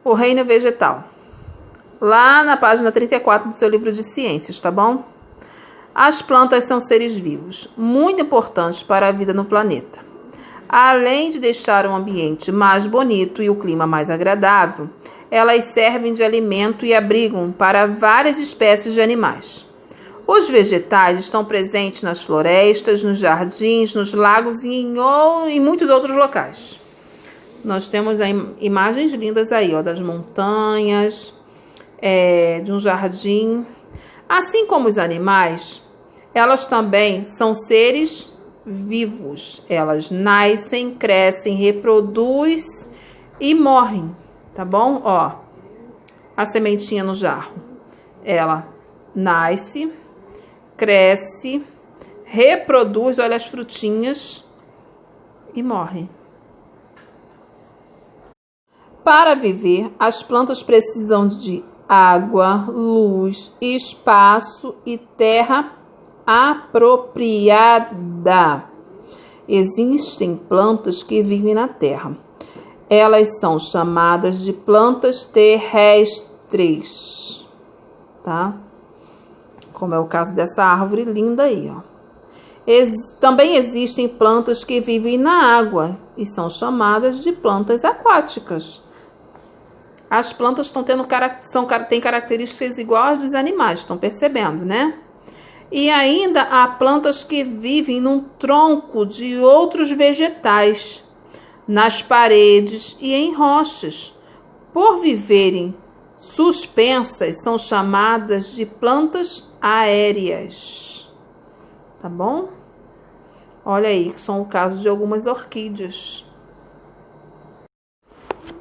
O reino vegetal. Lá na página 34 do seu livro de ciências, tá bom? As plantas são seres vivos, muito importantes para a vida no planeta. Além de deixar o ambiente mais bonito e o clima mais agradável, elas servem de alimento e abrigo para várias espécies de animais. Os vegetais estão presentes nas florestas, nos jardins, nos lagos e em muitos outros locais. Nós temos imagens lindas aí, ó, das montanhas, de um jardim. Assim como os animais, elas também são seres vivos. Elas nascem, crescem, reproduzem e morrem, tá bom? Ó, a sementinha no jarro. Ela nasce, cresce, reproduz, olha as frutinhas e morre. Para viver, as plantas precisam de água, luz, espaço e terra apropriada. Existem plantas que vivem na terra. Elas são chamadas de plantas terrestres, tá? Como é o caso dessa árvore linda aí, ó. Também existem plantas que vivem na água e são chamadas de plantas aquáticas. As plantas têm características iguais às dos animais, estão percebendo, né? E ainda há plantas que vivem num tronco de outros vegetais, nas paredes e em rochas. Por viverem suspensas, são chamadas de plantas aéreas. Tá bom? Olha aí, que são o caso de algumas orquídeas.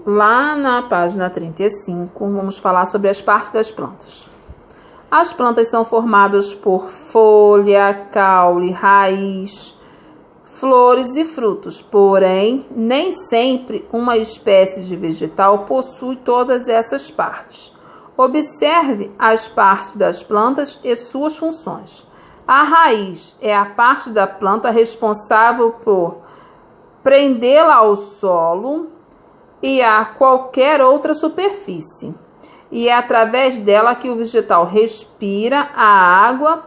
Lá na página 35, vamos falar sobre as partes das plantas. As plantas são formadas por folha, caule, raiz, flores e frutos. Porém, nem sempre uma espécie de vegetal possui todas essas partes. Observe as partes das plantas e suas funções. A raiz é a parte da planta responsável por prendê-la ao solo e a qualquer outra superfície. E é através dela que o vegetal respira a água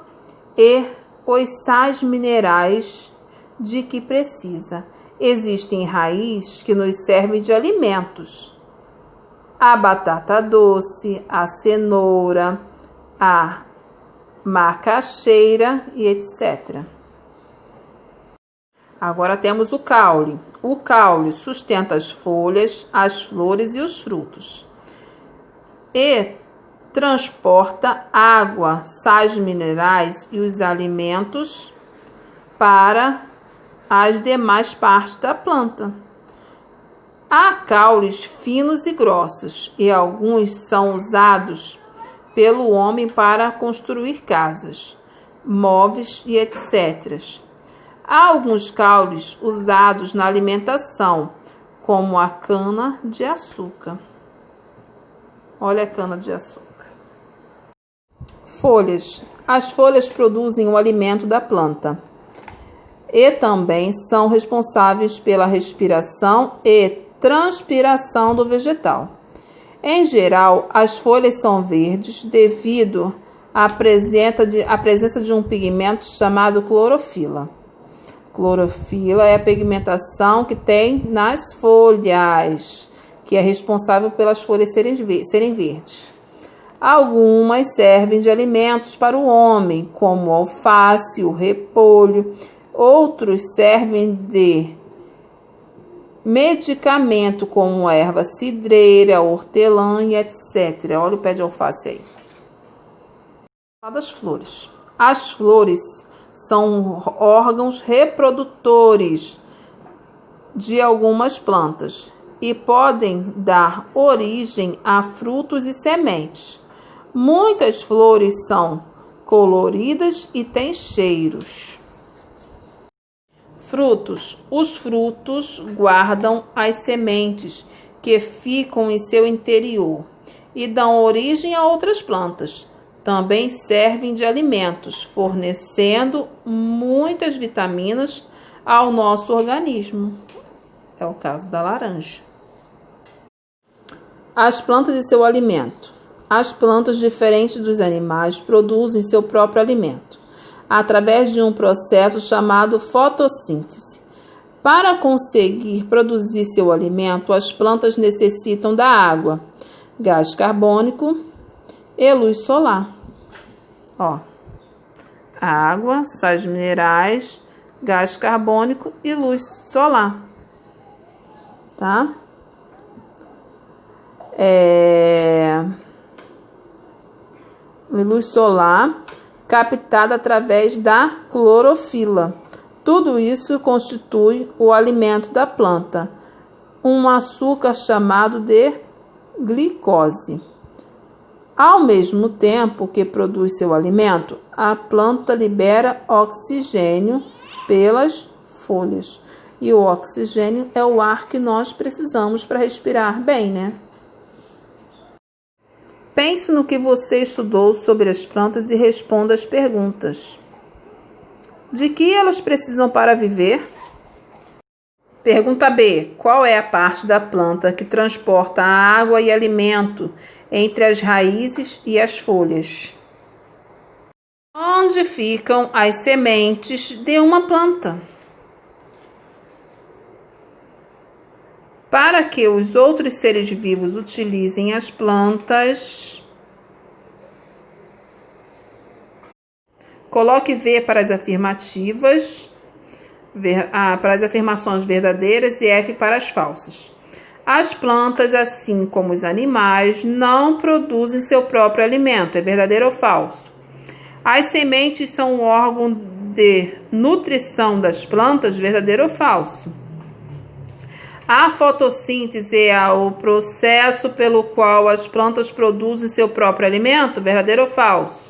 e os sais minerais de que precisa. Existem raízes que nos servem de alimentos. A batata doce, a cenoura, a macaxeira e etc. Agora temos o caule. O caule sustenta as folhas, as flores e os frutos. E transporta água, sais minerais e os alimentos para as demais partes da planta. Há caules finos e grossos e alguns são usados pelo homem para construir casas, móveis e etc. Há alguns caules usados na alimentação, como a cana-de-açúcar. Olha a cana-de-açúcar. Folhas. As folhas produzem o alimento da planta e também são responsáveis pela respiração e transpiração do vegetal. Em geral, as folhas são verdes devido à presença de um pigmento chamado clorofila. Clorofila é a pigmentação que tem nas folhas, que é responsável pelas folhas serem verdes. Algumas servem de alimentos para o homem, como o alface, o repolho. Outros servem de medicamento, como erva cidreira, hortelã e etc. Olha o pé de alface aí. Das flores. As flores são órgãos reprodutores de algumas plantas e podem dar origem a frutos e sementes. Muitas flores são coloridas e têm cheiros. Frutos. Os frutos guardam as sementes que ficam em seu interior e dão origem a outras plantas. Também servem de alimentos, fornecendo muitas vitaminas ao nosso organismo. É o caso da laranja. As plantas e seu alimento. As plantas, diferentes dos animais, produzem seu próprio alimento, através de um processo chamado fotossíntese. Para conseguir produzir seu alimento, as plantas necessitam da água, gás carbônico e luz solar. Água, sais minerais, gás carbônico e luz solar. Tá? Luz solar captada através da clorofila. Tudo isso constitui o alimento da planta, um açúcar chamado de glicose. Ao mesmo tempo que produz seu alimento, a planta libera oxigênio pelas folhas. E o oxigênio é o ar que nós precisamos para respirar bem, né? Pense no que você estudou sobre as plantas e responda as perguntas. De que elas precisam para viver? Pergunta B. Qual é a parte da planta que transporta a água e alimento entre as raízes e as folhas? Onde ficam as sementes de uma planta? Para que os outros seres vivos utilizem as plantas, coloque V para as afirmativas, para as afirmações verdadeiras e F para as falsas. As plantas, assim como os animais, não produzem seu próprio alimento. É verdadeiro ou falso? As sementes são um órgão de nutrição das plantas. Verdadeiro ou falso? A fotossíntese é o processo pelo qual as plantas produzem seu próprio alimento. Verdadeiro ou falso?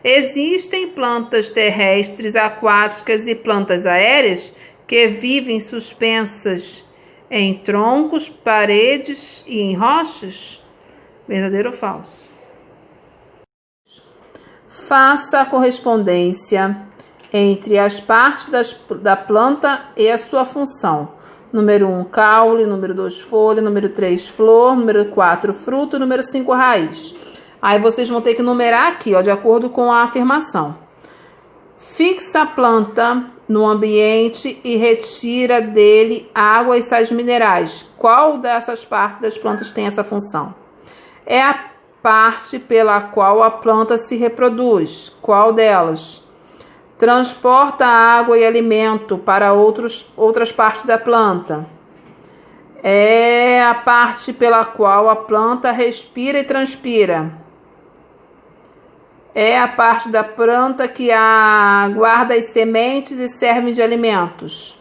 Existem plantas terrestres, aquáticas e plantas aéreas que vivem suspensas em troncos, paredes e em rochas? Verdadeiro ou falso? Faça a correspondência entre as partes da planta e a sua função. Número 1, caule. Número 2, folha. Número 3, flor. Número 4, fruto. Número 5, raiz. Aí vocês vão ter que numerar aqui, de acordo com a afirmação. Fixa a planta no ambiente e retira dele água e sais minerais. Qual dessas partes das plantas tem essa função? É a parte pela qual a planta se reproduz. Qual delas? Transporta água e alimento para outras partes da planta. É a parte pela qual a planta respira e transpira. É a parte da planta que guarda as sementes e serve de alimentos.